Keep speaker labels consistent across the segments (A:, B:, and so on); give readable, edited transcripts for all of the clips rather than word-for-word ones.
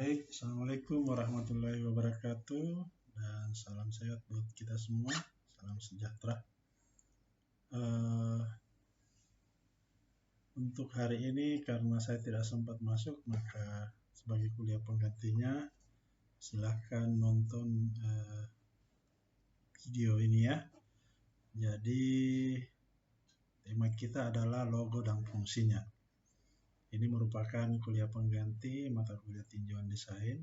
A: Baik, Assalamualaikum warahmatullahi wabarakatuh dan salam sehat buat kita semua, salam sejahtera. Untuk hari ini karena saya tidak sempat masuk, maka sebagai kuliah penggantinya silahkan nonton video ini ya. Jadi tema kita adalah logo dan fungsinya. Ini merupakan kuliah pengganti mata kuliah tinjauan desain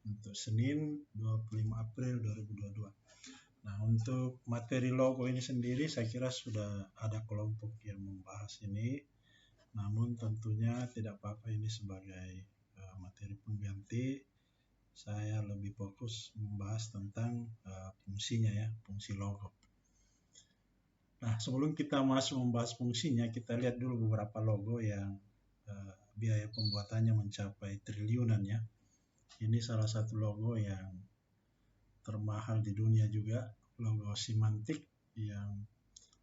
A: untuk Senin 25 April 2022. Nah, untuk materi logo ini sendiri saya kira sudah ada kelompok yang membahas ini. Namun tentunya tidak apa-apa ini sebagai materi pengganti. Saya lebih fokus membahas tentang fungsinya ya, fungsi logo. Nah, sebelum kita masuk membahas fungsinya, kita lihat dulu beberapa logo yang biaya pembuatannya mencapai triliunan ya. Ini salah satu logo yang termahal di dunia juga, logo Symantec yang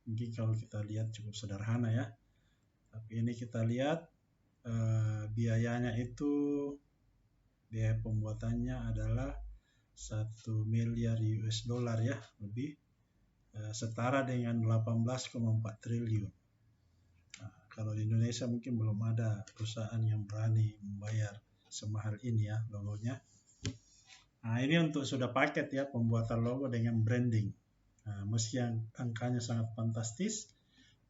A: mungkin kalau kita lihat cukup sederhana ya. Tapi ini kita lihat biayanya itu, biaya pembuatannya adalah 1 miliar US dollar ya, lebih setara dengan 18,4 triliun. Nah, kalau di Indonesia mungkin belum ada perusahaan yang berani membayar semahal ini ya logonya. Nah, ini untuk sudah paket ya pembuatan logo dengan branding. Nah, meski yang angkanya sangat fantastis,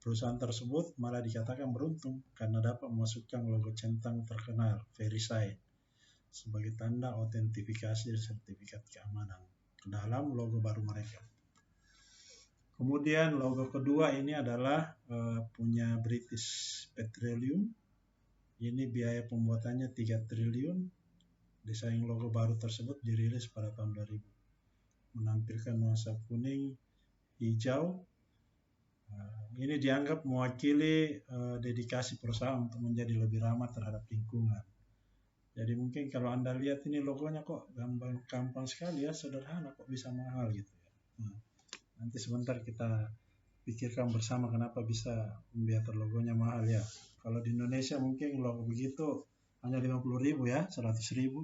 A: perusahaan tersebut malah dikatakan beruntung karena dapat memasukkan logo centang terkenal VeriSign sebagai tanda autentifikasi dan sertifikat keamanan ke dalam logo baru mereka. Kemudian logo kedua ini adalah punya British Petroleum. Ini biaya pembuatannya 3 triliun. Desain logo baru tersebut dirilis pada tahun 2000. Menampilkan nuansa kuning, hijau. Ini dianggap mewakili dedikasi perusahaan untuk menjadi lebih ramah terhadap lingkungan. Jadi mungkin kalau Anda lihat ini logonya kok gampang sekali ya, sederhana, kok bisa mahal gitu ya. Nanti sebentar kita pikirkan bersama kenapa bisa membuat logonya mahal ya. Kalau di Indonesia mungkin logo begitu hanya 50.000 ya, 100.000.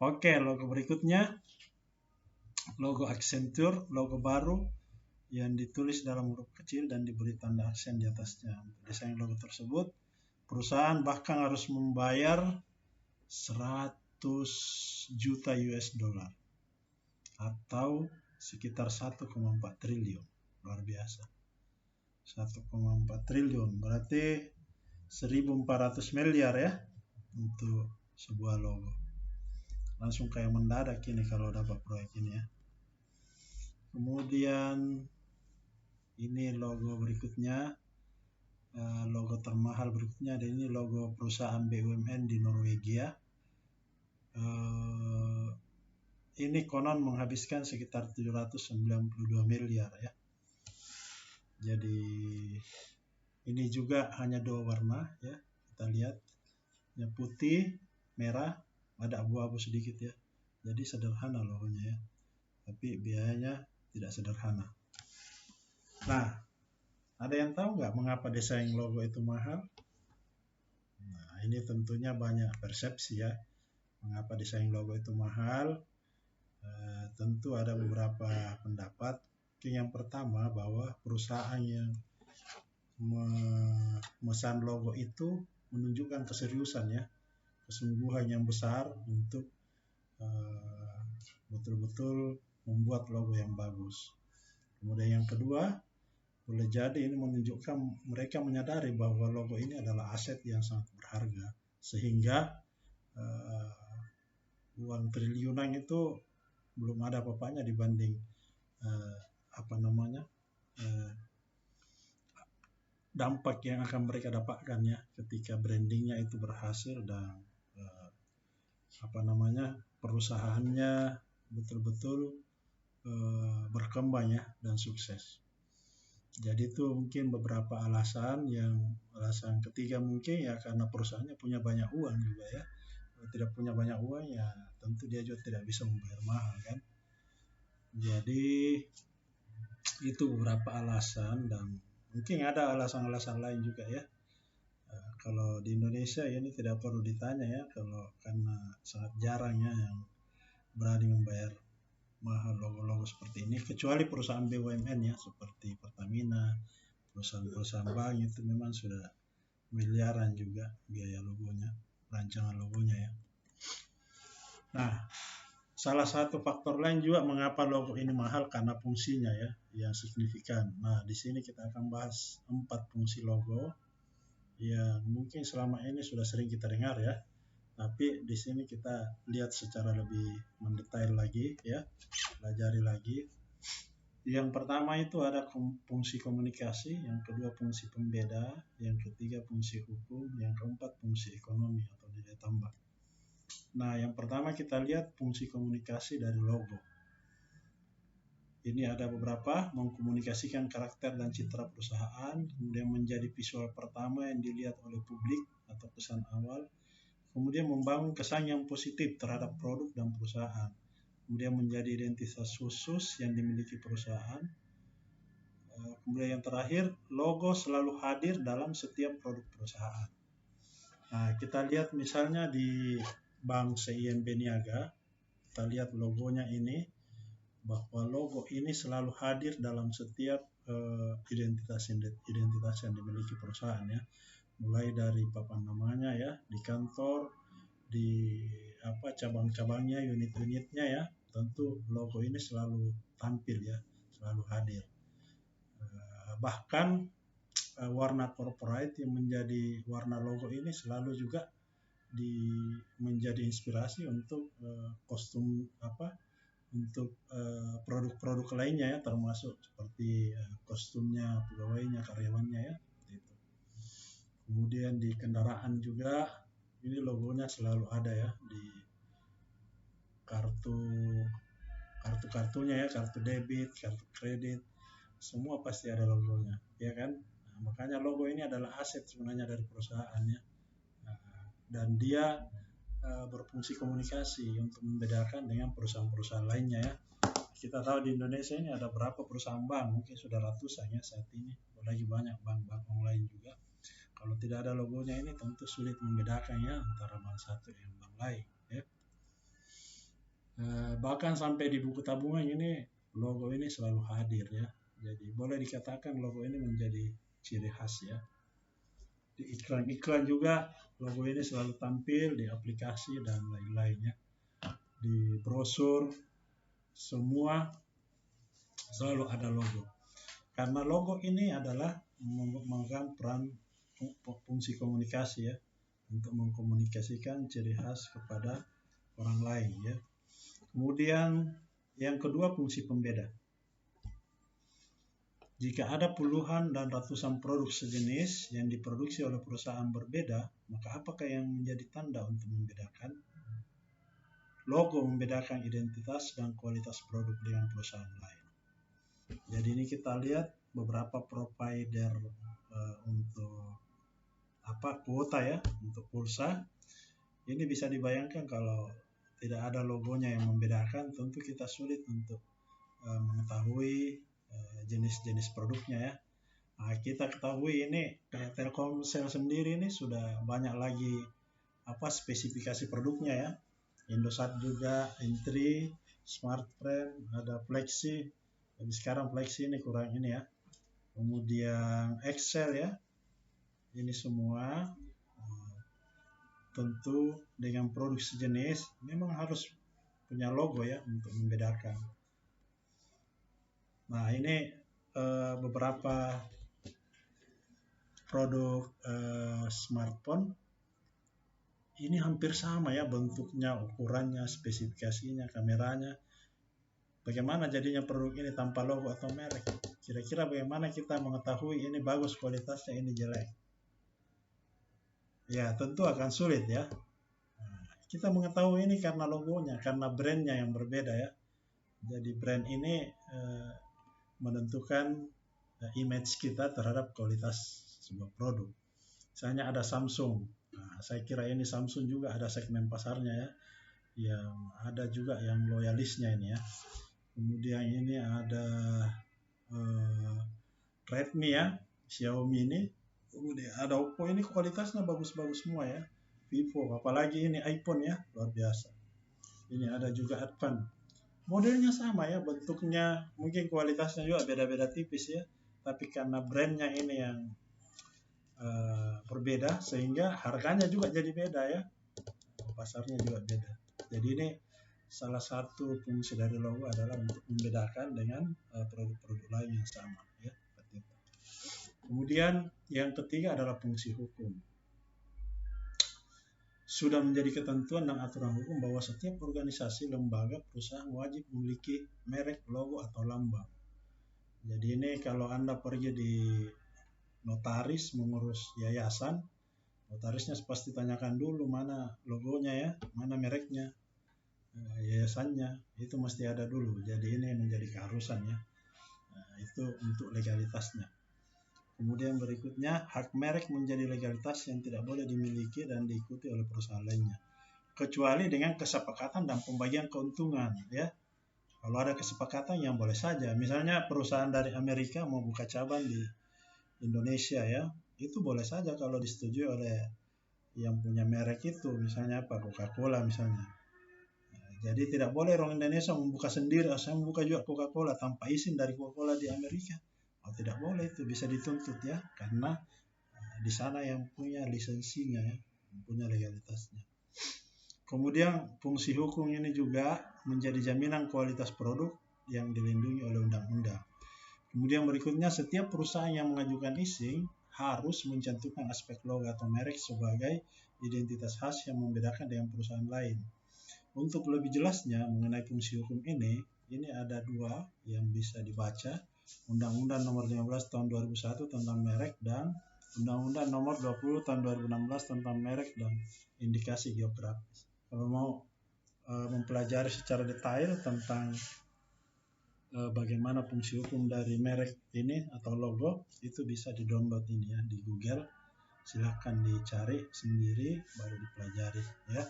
A: Oke, logo berikutnya logo Accenture, logo baru yang ditulis dalam huruf kecil dan diberi tanda aksen di atasnya. Untuk desain logo tersebut, perusahaan bahkan harus membayar 100 juta US dollar atau sekitar 1,4 triliun. Luar biasa. 1,4 triliun berarti 1.400 miliar ya untuk sebuah logo. Langsung kayak mendadak ini kalau dapat proyek ini ya. Kemudian ini logo berikutnya, logo termahal berikutnya, dan ini logo perusahaan BUMN di Norwegia. Ini konon menghabiskan sekitar 792 miliar ya. Jadi ini juga hanya 2 warna ya. Kita lihat, yang putih, merah, ada abu-abu sedikit ya. Jadi sederhana logonya ya. Tapi biayanya tidak sederhana. Nah, ada yang tahu nggak mengapa desain logo itu mahal? Nah, ini tentunya banyak persepsi ya. Mengapa desain logo itu mahal? Tentu ada beberapa pendapat. Yang pertama, bahwa perusahaan yang memesan logo itu menunjukkan keseriusan ya, kesungguhan yang besar untuk betul-betul membuat logo yang bagus. Kemudian yang kedua, boleh jadi ini menunjukkan mereka menyadari bahwa logo ini adalah aset yang sangat berharga, sehingga uang triliunan itu belum ada apa-apanya dibanding dampak yang akan mereka dapatkan ya ketika brandingnya itu berhasil dan perusahaannya betul-betul berkembang ya dan sukses. Jadi itu mungkin beberapa alasan. Alasan ketiga mungkin ya karena perusahaannya punya banyak uang juga ya. Kalau tidak punya banyak uang ya tentu dia juga tidak bisa membayar mahal kan. Jadi itu beberapa alasan, dan mungkin ada alasan-alasan lain juga ya. kalau di Indonesia ini tidak perlu ditanya ya, karena sangat jarang ya yang berani membayar mahal logo-logo seperti ini, kecuali perusahaan BUMN ya, seperti Pertamina, perusahaan-perusahaan bank itu memang sudah miliaran juga biaya logonya, rancangan logonya ya. Nah, salah satu faktor lain juga mengapa logo ini mahal karena fungsinya ya, yang signifikan. Nah, di sini kita akan bahas 4 fungsi logo yang mungkin selama ini sudah sering kita dengar ya. Tapi di sini kita lihat secara lebih mendetail lagi ya, pelajari lagi. Yang pertama itu ada fungsi komunikasi, yang kedua fungsi pembeda, yang ketiga fungsi hukum, yang keempat fungsi ekonomi atau nilai tambah. Nah, yang pertama kita lihat fungsi komunikasi dari logo. Ini ada beberapa, mengkomunikasikan karakter dan citra perusahaan, kemudian menjadi visual pertama yang dilihat oleh publik atau kesan awal, kemudian membangun kesan yang positif terhadap produk dan perusahaan, kemudian menjadi identitas khusus yang dimiliki perusahaan, kemudian yang terakhir, logo selalu hadir dalam setiap produk perusahaan. Nah, kita lihat misalnya di Bank CIMB Niaga, kita lihat logonya ini, bahwa logo ini selalu hadir dalam setiap identitas yang dimiliki perusahaan ya, mulai dari papan namanya ya, di kantor, di cabang-cabangnya, unit-unitnya ya, tentu logo ini selalu tampil ya, selalu hadir. Bahkan warna corporate yang menjadi warna logo ini selalu juga menjadi inspirasi untuk kostum untuk produk-produk lainnya ya, termasuk seperti kostumnya pegawainya, karyawannya ya, gitu. Kemudian di kendaraan juga ini logonya selalu ada ya, di kartunya ya, kartu debit, kartu kredit, semua pasti ada logonya ya kan. Nah, makanya logo ini adalah aset sebenarnya dari perusahaannya, dan dia berfungsi komunikasi untuk membedakan dengan perusahaan-perusahaan lainnya ya. Kita tahu di Indonesia ini ada berapa perusahaan bank, mungkin sudah ratusan ya saat ini, lagi banyak bank-bank online juga. Kalau tidak ada logonya ini tentu sulit membedakannya antara bank satu dengan bank lain ya. Bahkan sampai di buku tabungan ini logo ini selalu hadir ya. Jadi boleh dikatakan logo ini menjadi ciri khas ya. Di iklan-iklan juga logo ini selalu tampil, di aplikasi dan lain-lainnya. Di brosur semua selalu ada logo. Karena logo ini adalah memegang peran fungsi komunikasi ya, untuk mengkomunikasikan ciri khas kepada orang lain ya. Kemudian yang kedua fungsi pembeda. Jika ada puluhan dan ratusan produk sejenis yang diproduksi oleh perusahaan berbeda, maka apakah yang menjadi tanda untuk membedakan? Logo membedakan identitas dan kualitas produk dengan perusahaan lain. Jadi ini kita lihat beberapa provider untuk kuota ya, untuk pulsa. Ini bisa dibayangkan kalau tidak ada logonya yang membedakan, tentu kita sulit untuk mengetahui jenis-jenis produknya ya. Nah, kita ketahui ini kayak Telkomsel sendiri ini sudah banyak lagi spesifikasi produknya ya. Indosat juga, Intri, Smartfren, ada Flexi. Tapi sekarang Flexi ini kurang ini ya. Kemudian Excel ya. Ini semua tentu dengan produk sejenis memang harus punya logo ya untuk membedakan. Nah, ini beberapa produk smartphone ini hampir sama ya bentuknya, ukurannya, spesifikasinya, kameranya. Bagaimana jadinya produk ini tanpa logo atau merek? Kira-kira bagaimana kita mengetahui ini bagus kualitasnya, ini jelek? Ya, tentu akan sulit ya. Kita mengetahui ini karena logonya, karena brandnya yang berbeda ya. Jadi brand ini menentukan image kita terhadap kualitas sebuah produk. Misalnya ada Samsung. Nah, saya kira ini Samsung juga ada segmen pasarnya ya. Yang ada juga yang loyalisnya ini ya. Kemudian ini ada Redmi ya, Xiaomi ini Kemudian ada Oppo, ini kualitasnya bagus-bagus semua ya. Vivo, apalagi ini iPhone ya, luar biasa. Ini ada juga Advan. Modelnya sama ya, bentuknya mungkin kualitasnya juga beda-beda tipis ya. Tapi karena brandnya ini yang berbeda, sehingga harganya juga jadi beda ya. Pasarnya juga beda. Jadi ini salah satu fungsi dari logo adalah untuk membedakan dengan produk-produk lain yang sama ya. Kemudian yang ketiga adalah fungsi hukum. Sudah menjadi ketentuan dan aturan hukum bahwa setiap organisasi, lembaga, perusahaan wajib memiliki merek, logo, atau lambang. Jadi ini kalau Anda pergi di notaris mengurus yayasan, notarisnya pasti tanyakan dulu mana logonya ya, mana mereknya, yayasannya, itu mesti ada dulu. Jadi ini menjadi keharusan ya. Itu untuk legalitasnya. Kemudian berikutnya, hak merek menjadi legalitas yang tidak boleh dimiliki dan diikuti oleh perusahaan lainnya, kecuali dengan kesepakatan dan pembagian keuntungan ya. Kalau ada kesepakatan yang boleh saja. Misalnya perusahaan dari Amerika mau buka cabang di Indonesia ya, itu boleh saja kalau disetujui oleh yang punya merek itu, misalnya apa, Coca-Cola misalnya. Jadi tidak boleh orang Indonesia membuka sendiri, saya membuka juga Coca-Cola tanpa izin dari Coca-Cola di Amerika. Oh, tidak boleh, itu bisa dituntut ya, karena di sana yang punya lisensinya ya, yang punya legalitasnya. Kemudian fungsi hukum ini juga menjadi jaminan kualitas produk yang dilindungi oleh undang-undang. Kemudian berikutnya, setiap perusahaan yang mengajukan izin harus mencantumkan aspek logo atau merek sebagai identitas khas yang membedakan dengan perusahaan lain. Untuk lebih jelasnya mengenai fungsi hukum ini ada dua yang bisa dibaca. Undang-Undang Nomor 15 Tahun 2001 tentang merek dan Undang-Undang Nomor 20 Tahun 2016 tentang merek dan indikasi geografis. Kalau mau mempelajari secara detail tentang bagaimana fungsi hukum dari merek ini atau logo, itu bisa di-download ini ya di Google. Silahkan dicari sendiri baru dipelajari ya.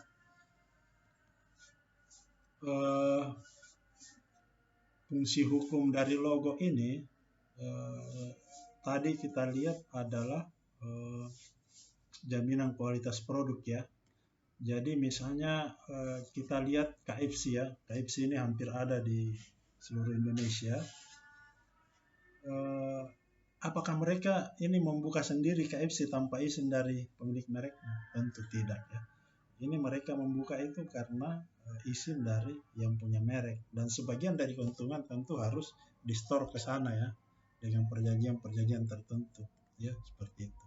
A: Fungsi hukum dari logo ini tadi kita lihat adalah jaminan kualitas produk ya. Jadi misalnya kita lihat KFC ya, KFC ini hampir ada di seluruh Indonesia. Apakah mereka ini membuka sendiri KFC tanpa izin dari pemilik merek? Tentu tidak ya. Ini mereka membuka itu karena izin dari yang punya merek, dan sebagian dari keuntungan tentu harus di-store ke sana ya dengan perjanjian-perjanjian tertentu ya, seperti itu.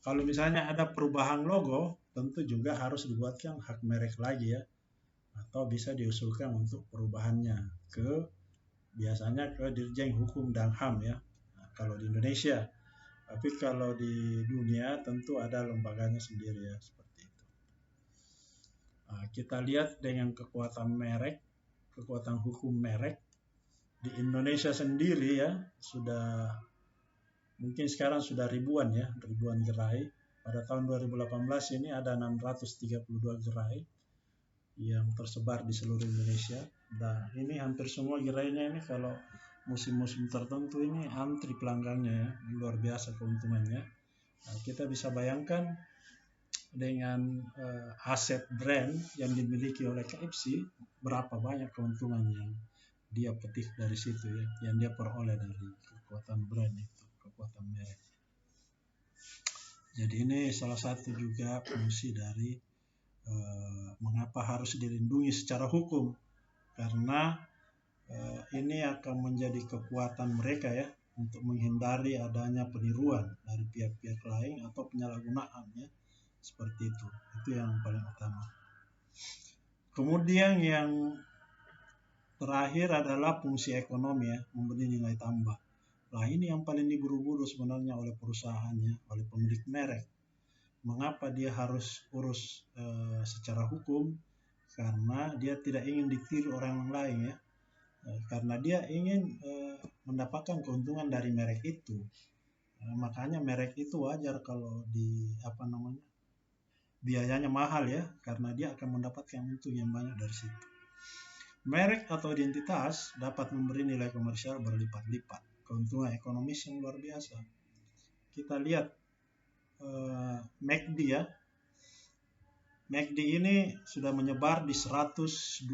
A: Kalau misalnya ada perubahan logo, tentu juga harus dibuatkan hak merek lagi ya, atau bisa diusulkan untuk perubahannya biasanya ke Dirjen Hukum dan HAM ya. Nah, kalau di Indonesia, tapi kalau di dunia tentu ada lembaganya sendiri ya, seperti itu. Nah, kita lihat dengan kekuatan merek, kekuatan hukum merek di Indonesia sendiri ya, sudah mungkin sekarang sudah ribuan gerai. Pada tahun 2018 ini ada 632 gerai yang tersebar di seluruh Indonesia. Nah, ini hampir semua gerainya ini kalau musim-musim tertentu ini antri pelanggannya ya, luar biasa keuntungannya. Nah, kita bisa bayangkan dengan aset brand yang dimiliki oleh KFC, berapa banyak keuntungan yang dia petik dari situ ya, yang dia peroleh dari kekuatan brand itu, kekuatan merek. Jadi ini salah satu juga fungsi dari mengapa harus dilindungi secara hukum, karena ini akan menjadi kekuatan mereka ya untuk menghindari adanya peniruan dari pihak-pihak lain atau penyalahgunaan ya, seperti itu yang paling utama. Kemudian yang terakhir adalah fungsi ekonomi ya, memberi nilai tambah. Nah, ini yang paling diburu-buru sebenarnya oleh perusahaannya, oleh pemilik merek. Mengapa dia harus urus secara hukum? Karena dia tidak ingin ditiru orang lain ya. Karena dia ingin mendapatkan keuntungan dari merek itu. Makanya merek itu wajar kalau biayanya mahal ya, karena dia akan mendapatkan untung yang banyak dari situ. Merek atau identitas dapat memberi nilai komersial berlipat-lipat, keuntungan ekonomis yang luar biasa. kita lihat MACD ya. MACD ini sudah menyebar di 112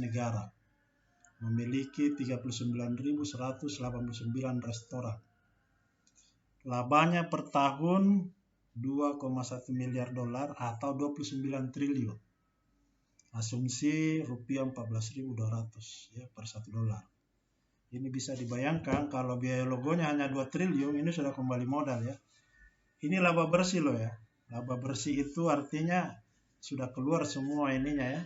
A: negara, memiliki 39.189 restoran. Labanya per tahun 2,1 miliar dolar atau 29 triliun. Asumsi rupiah 14.200 ya per 1 dolar. Ini bisa dibayangkan kalau biaya logonya hanya 2 triliun, ini sudah kembali modal ya. Ini laba bersih loh ya. Laba bersih itu artinya sudah keluar semua ininya ya,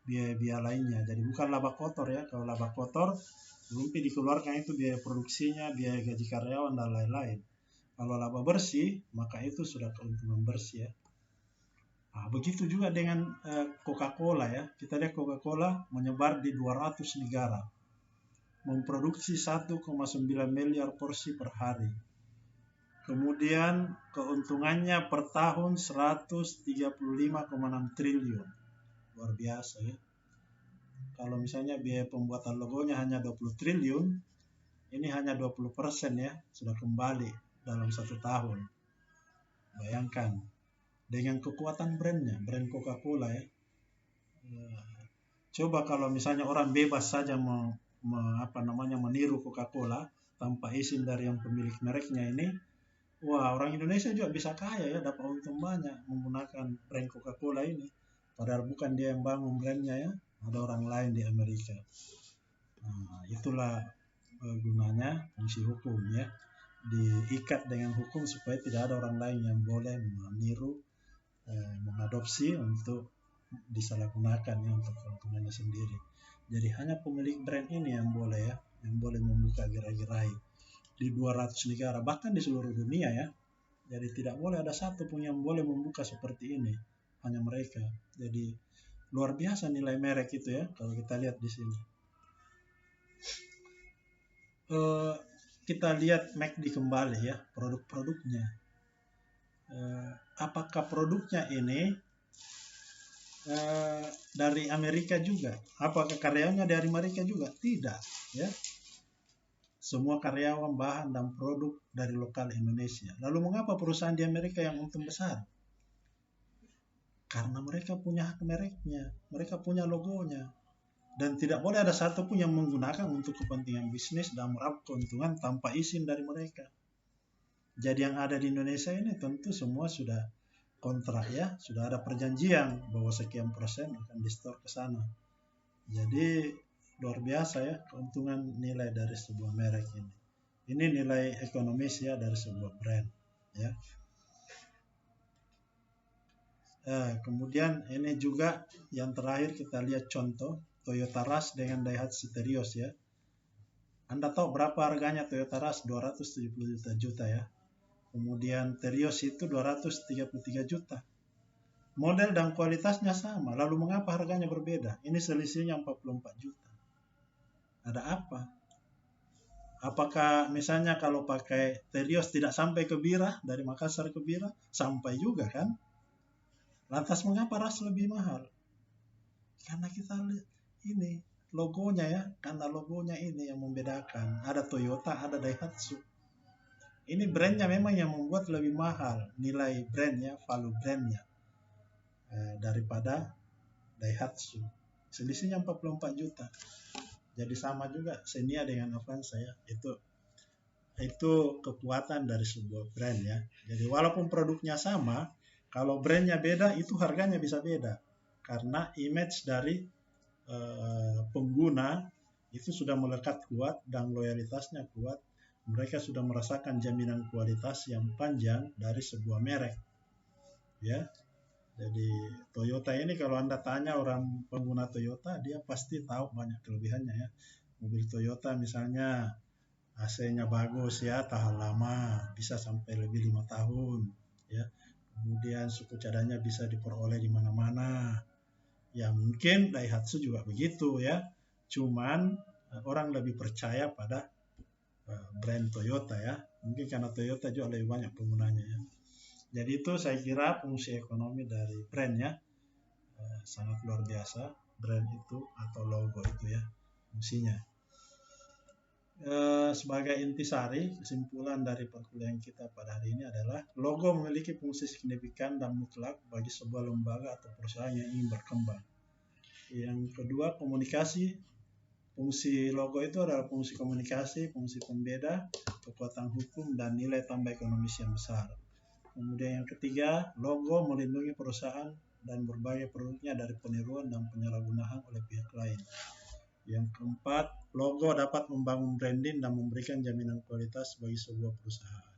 A: biaya-biaya lainnya. Jadi bukan laba kotor ya. Kalau laba kotor belum dikeluarkan itu biaya produksinya, biaya gaji karyawan dan lain-lain. Kalau laba bersih maka itu sudah keuntungan bersih ya. Nah, begitu juga dengan Coca-Cola ya. Kita lihat Coca-Cola menyebar di 200 negara, memproduksi 1,9 miliar porsi per hari. Kemudian keuntungannya per tahun 135,6 triliun. Luar biasa ya. Kalau misalnya biaya pembuatan logonya hanya 20 triliun, ini hanya 20% ya, sudah kembali dalam 1 tahun. Bayangkan, dengan kekuatan brandnya, brand Coca-Cola ya. Coba kalau misalnya orang bebas saja meniru Coca-Cola tanpa izin dari yang pemilik mereknya ini, wah, orang Indonesia juga bisa kaya ya, dapat untung banyak menggunakan brand Coca-Cola ini. Padahal bukan dia yang bangun brandnya ya, ada orang lain di Amerika. Nah, itulah gunanya fungsi hukum ya. Diikat dengan hukum supaya tidak ada orang lain yang boleh meniru, mengadopsi untuk disalahgunakan ya untuk keuntungannya sendiri. Jadi hanya pemilik brand ini yang boleh ya, yang boleh membuka gerai-gerai di 200 negara, bahkan di seluruh dunia ya. Jadi tidak boleh ada satu pun yang boleh membuka seperti ini, hanya mereka. Jadi luar biasa nilai merek itu ya kalau kita lihat di sini. Kita lihat MACD kembali ya, produk-produknya. Apakah produknya ini dari Amerika juga? Apakah karyawannya dari Amerika juga? Tidak ya. Semua karyawan, bahan, dan produk dari lokal Indonesia. Lalu mengapa perusahaan di Amerika yang untung besar? Karena mereka punya hak mereknya, mereka punya logonya. Dan tidak boleh ada satu pun yang menggunakan untuk kepentingan bisnis dan meraup keuntungan tanpa izin dari mereka. Jadi yang ada di Indonesia ini tentu semua sudah kontrak ya, sudah ada perjanjian bahwa sekian persen akan di-store ke sana. Jadi luar biasa ya keuntungan nilai dari sebuah merek ini. Ini nilai ekonomis ya dari sebuah brand ya. Kemudian ini juga yang terakhir kita lihat contoh Toyota Rush dengan Daihatsu Terios ya. Anda tahu berapa harganya Toyota Rush? 270 juta ya. Kemudian Terios itu 233 juta. Model dan kualitasnya sama, lalu mengapa harganya berbeda? Ini selisihnya 44 juta. Ada apa? Apakah misalnya kalau pakai Terios tidak sampai ke Bira, dari Makassar ke Bira? Sampai juga kan? Lantas mengapa Rush lebih mahal? Karena kita lihat ini logonya ya, karena logonya ini yang membedakan. Ada Toyota, ada Daihatsu. Ini brandnya memang yang membuat lebih mahal, nilai brandnya, value brandnya daripada Daihatsu. Selisihnya 44 juta. Jadi sama juga Xenia dengan Avanza ya. Itu kekuatan dari sebuah brand ya. Jadi walaupun produknya sama, kalau brandnya beda, itu harganya bisa beda. Karena image dari pengguna itu sudah melekat kuat dan loyalitasnya kuat. Mereka sudah merasakan jaminan kualitas yang panjang dari sebuah merek. Ya. Jadi Toyota ini kalau Anda tanya orang pengguna Toyota, dia pasti tahu banyak kelebihannya ya. Mobil Toyota misalnya AC-nya bagus ya, tahan lama, bisa sampai lebih 5 tahun ya. Kemudian suku cadangnya bisa diperoleh di mana-mana. Ya mungkin Daihatsu juga begitu ya. Cuman orang lebih percaya pada brand Toyota ya. Mungkin karena Toyota juga lebih banyak penggunanya ya. Jadi itu saya kira fungsi ekonomi dari brand ya. Sangat luar biasa brand itu atau logo itu ya fungsinya. Sebagai intisari, kesimpulan dari perkuliahan kita pada hari ini adalah logo memiliki fungsi signifikan dan mutlak bagi sebuah lembaga atau perusahaan yang ingin berkembang. Yang kedua, komunikasi. Fungsi logo itu adalah fungsi komunikasi, fungsi pembeda, kekuatan hukum, dan nilai tambah ekonomis yang besar. Kemudian yang ketiga, logo melindungi perusahaan dan berbagai produknya dari peniruan dan penyalahgunaan oleh pihak lain. Yang keempat, logo dapat membangun branding dan memberikan jaminan kualitas bagi sebuah perusahaan.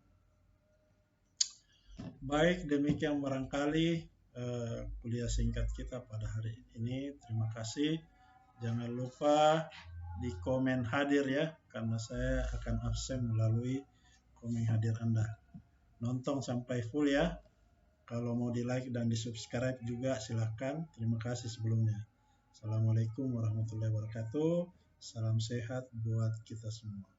A: Baik, demikian barangkali kuliah singkat kita pada hari ini. Terima kasih. Jangan lupa di komen hadir ya, karena saya akan absen melalui komen hadir Anda. Nonton sampai full ya. Kalau mau di like dan di subscribe juga silakan. Terima kasih sebelumnya. Assalamualaikum warahmatullahi wabarakatuh. Salam sehat buat kita semua.